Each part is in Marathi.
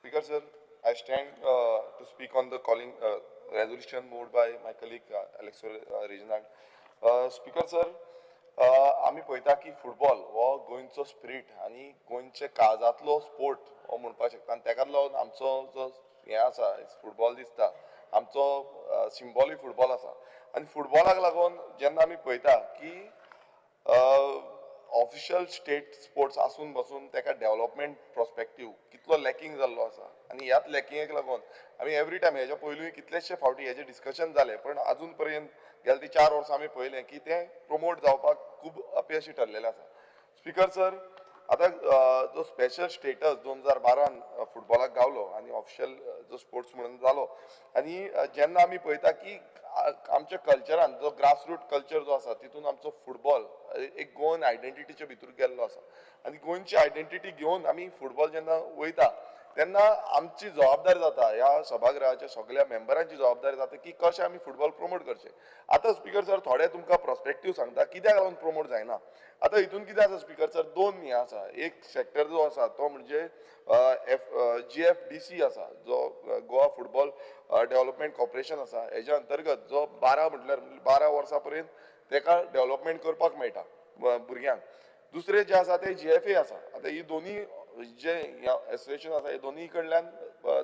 Speaker, sir, I stand to speak on the calling resolution moved by my colleague Alexor Reginald. Speaker, sir, आम्ही पळयता की फुटबॉल हो गोंयचो स्पिरीट आनी गोंयचे काळजांतलो स्पोर्ट हो म्हणपाक शकता आनी ताका लागून आमचो जो हें आसा फुटबॉल दिसता आमचो सिंबॉलूय फुटबॉल आसा आनी फुटबॉलाक लागून जेन्ना आमी पळयता की ऑफिशियल स्टेट स्पोर्ट्स आसून बसून ताका डेव्हलपमेंट प्रोस्पेक्टीव कितलो लॅकिंग जाल्लो आसा आनी ह्याच लॅकिंगेक लागून आमी एवरी टायम हेच्या पयलूय कितलेशे फावटी हेजें डिस्कशन जालें पण अजून पर्यंत गेल्या ती 4 वर्सां आमी पळयलें की तें प्रमोट जावपाक खूब अपयशी ठरलेलें आसा. स्पीकर सर, आतां जो स्पेशल स्टेटस 2012 फुटबॉलाक गावलो आनी ऑफिशियल जो स्पोर्ट्स म्हणून जालो आनी जेन्ना आमी पळयता की आमच्या कल्चरान जो ग्रासरूट कल्चर जो आसा तितून आमचो फुटबॉल एक गोवन आयडेंटिटीचे भितर गेल्लो आसा आनी गोंयची आयडेंटिटी घेवन आमी फुटबॉल जेन्ना वयता तेन्ना आमची जबाबदारी जाता ह्या सभागृहाच्या सगळ्या मेंबरांची जबाबदारी जाता की कशें आमी फुटबॉल प्रमोट करचें. आतां स्पीकर सर थोडे तुमकां प्रोस्पेक्टीव सांगता कित्याक लागून प्रमोट जायना. आतां हितून कितें आसा स्पीकर सर, दोन हें आसा. एक सेक्टर जो आसा तो म्हणजे GFDC आसा जो गोवा फुटबॉल डेव्हलपमेंट कॉर्पोरेशन आसा हेज्या अंतर्गत जो 12 वर्सां पर्यंत ताका डेव्हलपमेंट करपाक मेळटा भुरग्यांक. दुसरे जे आसा ते GFA आसा. आतां ही दोनी जे एसोसिएशन आसा हे दोनी कडल्यान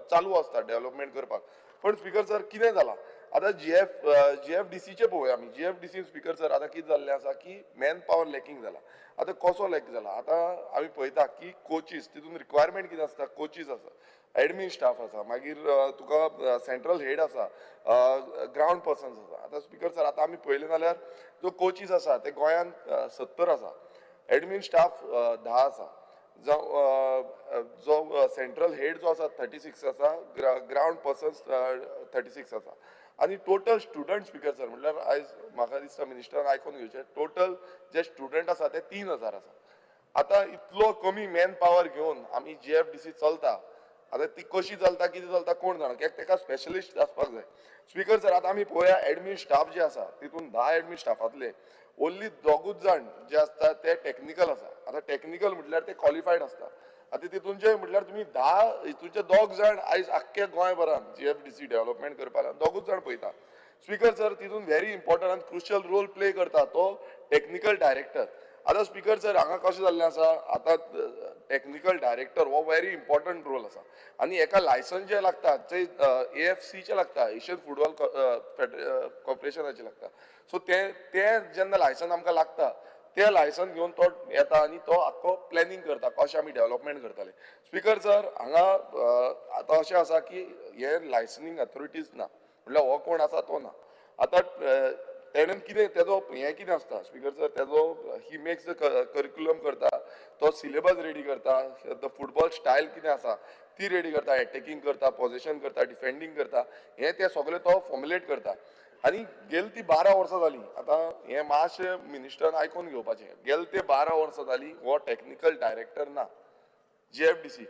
चालू आसता डेव्हलपमेंट करपाक. पण स्पीकर सर कितें जाला आतां GFDCचे पळोवया आमी. GFDC स्पीकर सर आतां कितें जाल्लें आसा की मॅन पॉवर लॅकिंग जाला. आतां कसो लॅक जाला आतां आमी पळयता की कोचीस तितून रिक्वायरमेंट कितें आसता, कोचीस आसा, एडमीन स्टाफ आसा, मागीर तुका सेंट्रल हेड आसा, ग्राउंड पर्सन्स आसा. आतां स्पीकर सर आतां आमी पळयलें जाल्यार जो कोचीस आसा ते गोंयान 70 आसा, एडमीन स्टाफ 10 आसा, जो सेंट्रल हेड जो आसा 36 आसा, ग्राउंड पर्सन्स 36 आसा आनी टोटल स्टुडंट स्पीकर सर म्हटल्यार आयज म्हाका दिसता मिनिस्टरान आयकून घेवचें टोटल जे स्टुडंट आसा ते 3000 आसा. आतां इतलो कमी मॅन पॉवर घेवन आमी GFDC चलता. आतां ती कशी चलता कितें चलता कोण जाणा, कित्याक ताका स्पेशलिस्ट आसपाक जाय. स्पीकर सर आतां आमी पळोवया एडमीन स्टाफ जे आसा तितून 10 एडमीन स्टाफांतले ओन्ली दोगूच जाण जे आसता ते टेक्निकल आसा. आतां टेक्निकल म्हटल्यार ते क्वॉलिफायड आसता. आतां तितूनचे म्हटल्यार तुमी 10 हितूनचे दोग जाण आयज आख्ख्या गोंयभरान GFDC डेव्हलपमेंट करपाक दोगूच जाण पळयता. स्पीकर सर तितून व्हेरी इम्पॉर्टंट आनी क्रुशियल रोल प्ले करता तो टेक्निकल डायरेक्टर. आतां स्पीकर सर हांगा कशें जाल्लें आसा, आतां टेक्निकल डायरेक्टर हो व्हेरी इम्पॉर्टंट रोल आसा आनी हेका लायसन्स जे लागता ते AFCचे लागता, एशियन फुटबॉल कॉर्पोरेशनाचे लागता. सो ते जेन्ना लायसन आमकां लागता ते लायसन घेवन तो येता आनी तो आख्खो प्लॅनिंग करता कशें आमी डेव्हलपमेंट करतले. स्पीकर सर हांगा आतां अशें आसा की हे लायसनींग अथॉरिटीज ना म्हटल्यार हो कोण आसा तो ना. आतां तेणेन कितें तेजो हें कितें आसता स्पीकर सर, तेजो ही मेक्स द करिक्युलम करता, तो सिलेबस रेडी करता, द फुटबॉल स्टायल कितें आसा ती रेडी करता, एटॅकिंग करता, पोझिशन करता, डिफेंडींग करता, हें ते सगळें तो फॉर्मुलेट करता. आनी गेली ती 12 वर्सां जालीं. आतां हें मातशें मिनिस्टरान आयकून घेवपाचें. गेले ते 12 वर्सां जालीं हो टेक्निकल डायरेक्टर ना GFDC.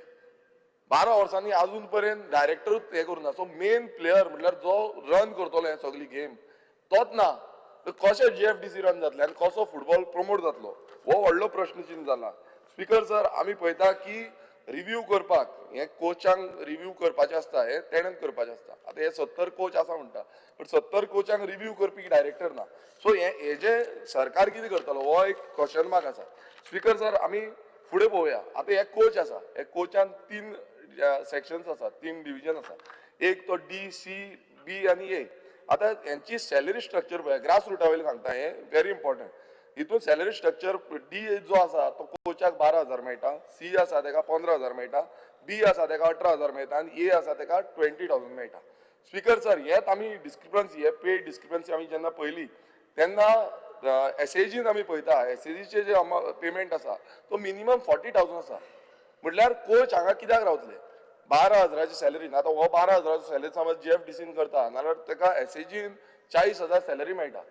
12 वर्सांनी अजून पर्यंत डायरेक्टरूच हें करूं ना. सो मेन प्लेयर म्हटल्यार जो रन करतलो हें सगळी गेम तोच ना. कशें GFDC रन जातलें आनी कसो फुटबॉल प्रमोट जातलो हो व्हडलो प्रश्नचिन्ह जाला. स्पीकर सर आमी पळयता की रिव्यू करपाक हें कोचांक रिव्यू करपाचें आसता, हें तेणेन करपाचें आसता. आतां हे 70 कोच आसा म्हणटा पण 70 कोचांक रिव्यू करपी डायरेक्टर ना. सो हे जे सरकार कितें करतलो हो एक क्वेश्चन मार्क आसा. स्पीकर सर आमी फुडें पळोवया. आतां हे कोच आसा, हे कोचान 3 सेक्शन्स आसा, 3 डिविजन आसा. एक तो D, C, B आनी A. आतां हेंची सॅलरी स्ट्रक्चर पळय, ग्रास रुटा वयलें सांगता, हें व्हेरी इम्पॉर्टंट. हितून सॅलरी स्ट्रक्चर D जो आसा तो कोचाक 12,000 मेळटा, C आसा ताका 15,000 मेळटा, B आसा ताका 18,000 मेळटा आनी A आसा ताका 20,000 मेळटा. स्पीकर सर हेच आमी डिस्क्रिपन्सी, हे पेड डिस्क्रिपन्सी आमी जेन्ना पळयली तेन्ना SAGन आमी पळयता, SAGचे जे पेमेंट आसा तो मिनिमम 40,000 आसा. म्हटल्यार कोच हांगा कित्याक रावतले 12,000ची सॅलरीन. आतां हो 12,000ची सॅलरी समज GFDCन करता नाल्यार ताका SAGन 40,000 सॅलरी मेळटा.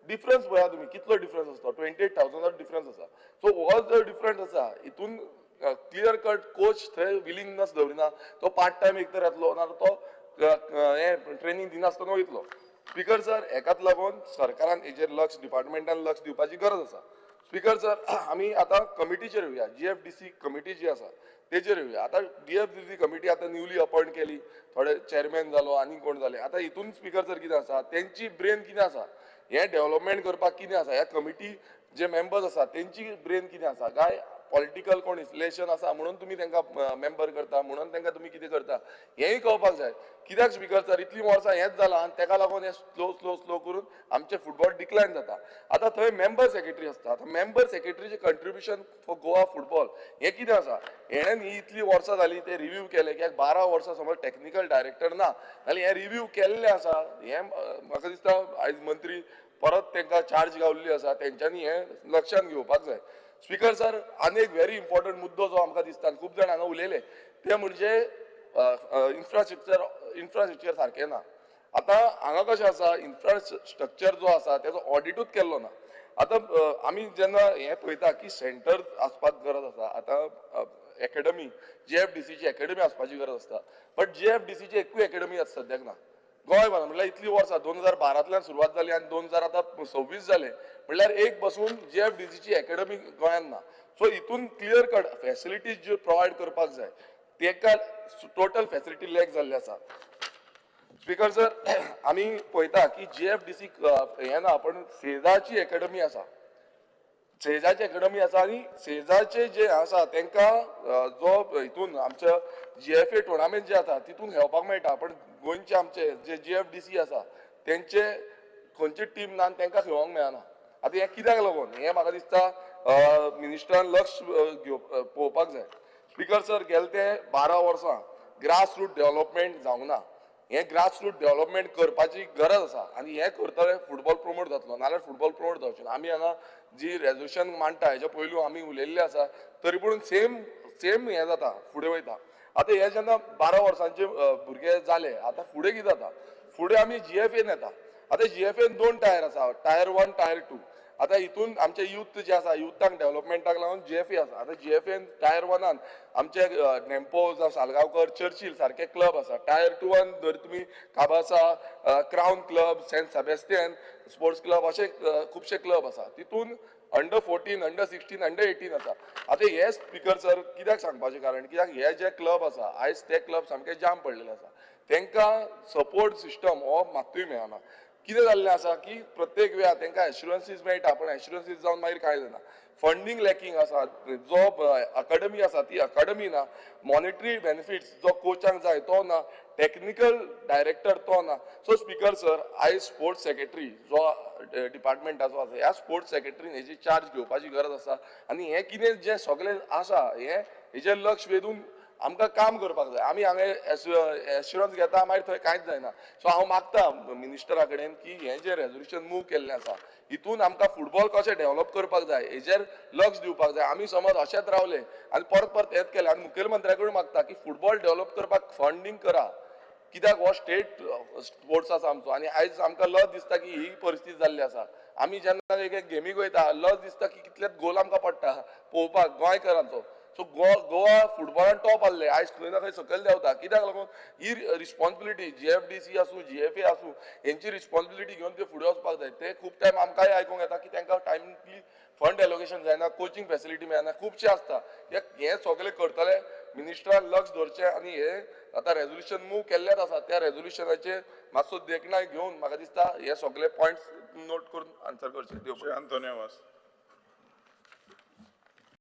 डिफरन्स पळया तुमी कितलो डिफरन्स आसता, 28,000 डिफरन्स आसा. सो हो जो डिफरन्स आसा हितून क्लियर कट कोच थंय विलिंगनस दवरिना. तो पार्ट टायम एक तर येतलो नाल्यार तो हें ट्रेनिंग दिनासतना वयतलो. स्पीकर सर हेकाच लागून सरकारान हेजेर लक्ष, डिपार्टमेंटान लक्ष दिवपाची गरज आसा. स्पीकर सर आमी आतां कमिटीचेर येवया. GFDC कमिटी जी आसा तेजेर येवया. आतां DFCC कमिटी आतां न्यूली अपॉइंट केली, थोडे चेअरमॅन जालो आनी कोण जाले. आतां हितून स्पीकर सर कितें आसा, तेंची ब्रेन कितें आसा, हे डेव्हलपमेंट करपाक कितें आसा, ह्या कमिटी जे मेंबर्स आसा तेंची ब्रेन कितें आसा, काय पॉलिटिकल कोण इन्फ्लेशन आसा म्हणून तुमी तांकां मेंबर करता, म्हणून तांकां तुमी कितें करता, हेंय कळपाक जाय. कित्याक स्पीकर सर इतलीं वर्सां हेंच जालां आनी ताका लागून हें स्लो करून आमचें फुटबॉल डिक्लायन जाता. आतां थंय मेंबर सेक्रेटरी आसता. आतां मेंबर सेक्रेटरीचें कंट्रिब्युशन फॉर गोवा फुटबॉल हें कितें आसा, हेणेन ही इतलीं वर्सां जालीं ते रिव्यू केले, कित्याक 12 वर्सां समज टॅक्निकल डायरेक्टर ना जाल्यार हें रिव्यू केल्लें आसा. हें म्हाका दिसता आयज मंत्री परत तांकां चार्ज गावल्ली आसा, तेंच्यांनी हें लक्षांत घेवपाक जाय. स्पीकर सर, आनी एक व्हेरी इम्पॉर्टंट मुद्दो जो आमकां दिसता, खूब जाण हांगा उलयले, ते म्हणजे इन्फ्रास्ट्रक्चर सारकें ना. आतां हांगा कशें आसा, इन्फ्रास्ट्रक्चर जो आसा तेजो ऑडिटूच केल्लो ना. आतां आमी जेन्ना हें पळयता की सेंटर आसपाक गरज आसा, आतां एकेडमी JFDCची एकेडमी आसपाची गरज आसता, बट JFDCची एकूय एकेडमी आतां सद्याक ना. गोंयभर म्हणल्यार इतलीं वर्सां 2012तल्यान सुरवात जाली आनी 2026 जाले म्हणल्यार एक बसून JFDCची एकेडमी गोंयांत ना. सो हितून क्लियर कट फॅसिलिटीज ज्यो प्रोवायड करपाक जाय तेका टोटल फॅसिलिटी लॅक जाल्ले आसा. स्पीकर सर, आमी पळयता की JFDC हें ना, पण सेजाची एकेडमी आसा. सेजाची एकेडमी आसा आनी सेजाचे जे आसा तांकां जो हितून आमच्या GFA टुर्नामेंट जे जाता तितून खेळपाक मेळटा, पण गोंयचे आमचे जे JFDC आसा तेंचे खंयची टीम ना आनी तांकां खेळोंक मेळना. आतां हें कित्याक लागून, हें म्हाका दिसता मिनिस्टरान लक्ष पळोवपाक जाय. स्पीकर सर, गेले ते 12 वर्सां ग्रास रूट डेव्हलपमेंट जावंक ना. हें ग्रास रूट डेव्हलपमेंट करपाची गरज आसा आनी हें करतले फुटबॉल प्रमोट जातलो, नाल्यार फुटबॉल प्रमोट जावचें ना. आमी हांगा जी रेजोल्युशन मांडटा हेच्या पयलू आमी उलयल्ले आसा, तरी पूण सेम हें जाता, फुडें वयता. आतां हे जेन्ना 12 वर्सांचे भुरगे जाले, आतां फुडें कितें जाता, फुडें आमी GFAन येता. आतां GFAन 2 टायर आसा, टायर 1, टायर 2. आतां हितून आमचे यूथ जे आसा, युथाक डेव्हलपमेंटाक लागून JFA आसा. आतां JFAन टायर 1 आमचे नेम्पो जावं सालगांवकर, चर्चिल सारके क्लब आसा. टायर 2 जर तुमी काबासा, क्रावन club, Saint Sebastian sports club अशे खुबशे क्लब आसा. तितून अंडर 14, अंडर 16, अंडर 18 आसा. आतां हे स्पीकर सर कित्याक सांगपाचें कारण, कित्याक हे जे क्लब आसा आयज ते क्लब सामके जाम पडलेले आसा. तांकां सपोर्ट सिस्टम हो मात्तूय मेळना. कितें जाल्लें आसा की प्रत्येक वेळार तांकां एश्युरन्सीस मेळटा, पण एश्युरन्सीस जावन मागीर कांय जायना. फंडींग लॅकिंग आसा, जो अकाडमी आसा ती अकाडमी ना, मॉनिटरी बेनिफिट्स जो कोचांक जाय तो ना, टेक्निकल डायरेक्टर तो ना. सो स्पीकर सर, आयज स्पोर्ट्स सेक्रेटरी जो डिपार्टमेंटाचो आसा, ह्या स्पोर्ट्स सेक्रेटरीन हेजी चार्ज घेवपाची गरज आसा आनी हें कितें जें सगळें आसा हेजेर लक्ष वेधून आमकां काम करपाक जाय. आमी हांगा एश्युरन्स घेता, मागीर थंय कांयच जायना. सो हांव मागता मिनिस्टरा कडेन की हें जें रेजोल्युशन मूव केल्लें आसा हितून आमकां फुटबॉल कशें डेव्हलप करपाक जाय हेजेर लक्ष दिवपाक जाय. आमी समज अशेंच रावले आनी परत हेंच केलें आनी मुखेलमंत्र्या कडेन मागता की फुटबॉल डेव्हलप करपाक फंडींग करा, कित्याक हो स्टेट स्पोर्ट्स आसा आमचो आनी आयज आमकां लज दिसता की ही परिस्थिती जाल्ली आसा. आमी जेन्ना एक गेमीक वयता लज दिसता की कितलेच गोल आमकां पडटा पळोवपाक गोंयकारांचो. सो गोवा फुटबॉलान टॉप आसले, आयज खंय ना खंय सकयल देंवता. कित्याक लागून ही रिस्पॉन्सिबिलिटी JFDC आसूं, GFA आसूं, हेंची रिस्पॉन्सिबिलिटी घेवन ते फुडें वचपाक जाय. ते खूब टायम आमकांय आयकूंक येता की तांकां टायमली फंड एलोकेशन जायना, कोचिंग फॅसिलिटी मेळना, खुबशें आसता. हें सगळें करतले मिनिस्टरान लक्ष दवरचें आनी हें आतां रेजोल्युशन मूव केल्लेच आसा, त्या रेजोल्युशनाचेर मातसो देखणाय घेवन म्हाका दिसता हे सगळे पॉयंट्स नोट करून आन्सर करचे. श्री आंतोनियो वास.